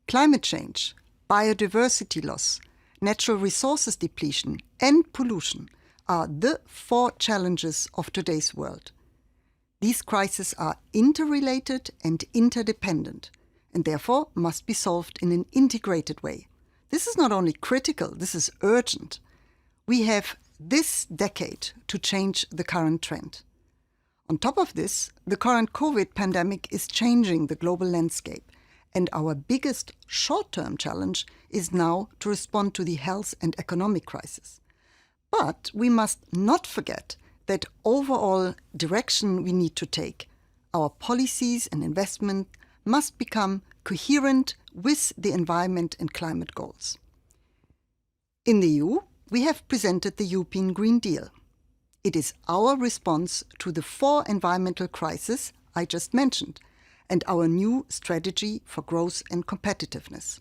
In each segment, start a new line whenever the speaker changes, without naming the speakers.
Climate change, biodiversity loss, natural resources depletion, and pollution are the 4 challenges of today's world. These crises are interrelated and interdependent, and therefore must be solved in an integrated way. This is not only critical, this is urgent. We have this decade to change the current trend. On top of this, the current COVID pandemic is changing the global landscape, and our biggest short-term challenge is now to respond to the health and economic crisis. But we must not forget that overall direction we need to take. Our policies and investment must become coherent with the environment and climate goals. In the EU, we have presented the European Green Deal. It is our response to the 4 environmental crises I just mentioned, and our new strategy for growth and competitiveness,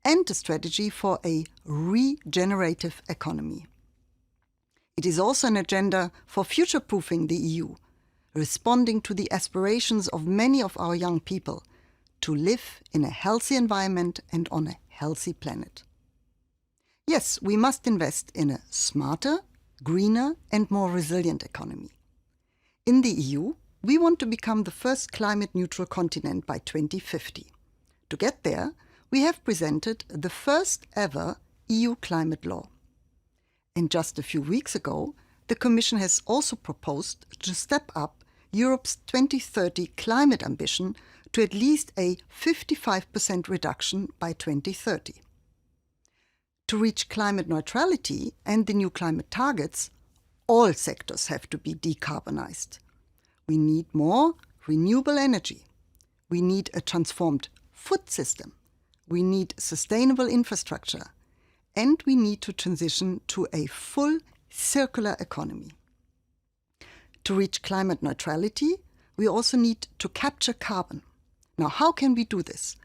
and a strategy for a regenerative economy. It is also an agenda for future-proofing the EU, responding to the aspirations of many of our young people to live in a healthy environment and on a healthy planet. Yes, we must invest in a smarter, greener and more resilient economy. In the EU, we want to become the first climate-neutral continent by 2050. To get there, we have presented the first ever EU climate law. And just a few weeks ago, the Commission has also proposed to step up Europe's 2030 climate ambition to at least a 55% reduction by 2030. To reach climate neutrality and the new climate targets, all sectors have to be decarbonized. We need more renewable energy. We need a transformed food system. We need sustainable infrastructure. And we need to transition to a full circular economy. To reach climate neutrality, we also need to capture carbon. Now, how can we do this?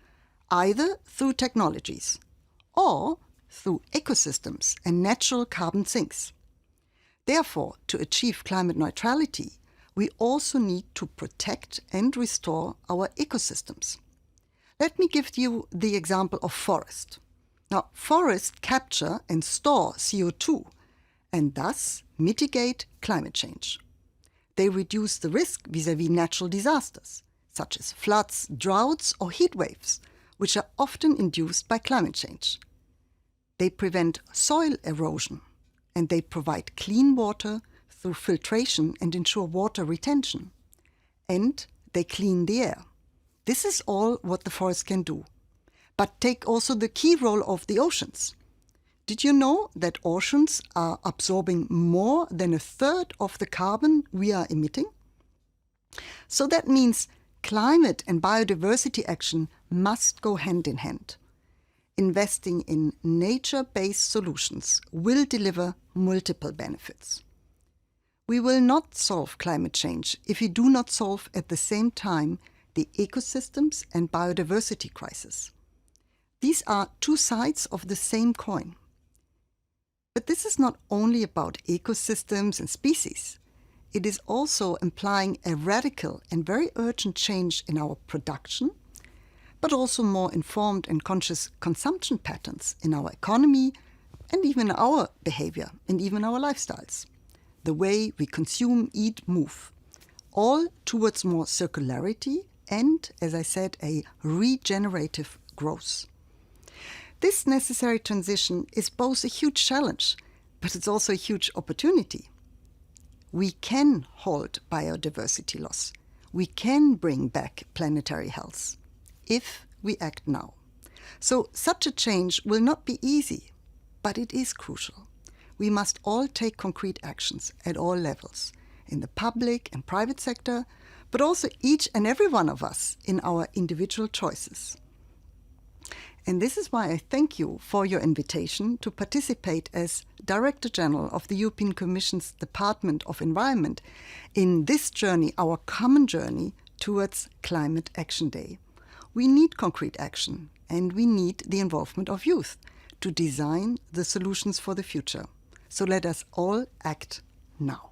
Either through technologies or through ecosystems and natural carbon sinks. Therefore, to achieve climate neutrality, we also need to protect and restore our ecosystems. Let me give you the example of forest. Now, forests capture and store CO2 and thus mitigate climate change. They reduce the risk vis-à-vis natural disasters, such as floods, droughts or heat waves, which are often induced by climate change. They prevent soil erosion, and they provide clean water through filtration and ensure water retention. And they clean the air. This is all what the forest can do. But take also the key role of the oceans. Did you know that oceans are absorbing more than 1/3 of the carbon we are emitting? So that means climate and biodiversity action must go hand in hand. Investing in nature-based solutions will deliver multiple benefits. We will not solve climate change if we do not solve at the same time the ecosystems and biodiversity crisis. These are 2 sides of the same coin. But this is not only about ecosystems and species. It is also implying a radical and very urgent change in our production, but also more informed and conscious consumption patterns in our economy and even our behavior and even our lifestyles. The way we consume, eat, move, all towards more circularity and, as I said, a regenerative growth. This necessary transition is both a huge challenge, but it's also a huge opportunity. We can halt biodiversity loss. We can bring back planetary health if we act now. So such a change will not be easy, but it is crucial. We must all take concrete actions at all levels, in the public and private sector, but also each and every one of us in our individual choices. And this is why I thank you for your invitation to participate as Director General of the European Commission's Department of Environment in this journey, our common journey towards Climate Action Day. We need concrete action, and we need the involvement of youth to design the solutions for the future. So let us all act now.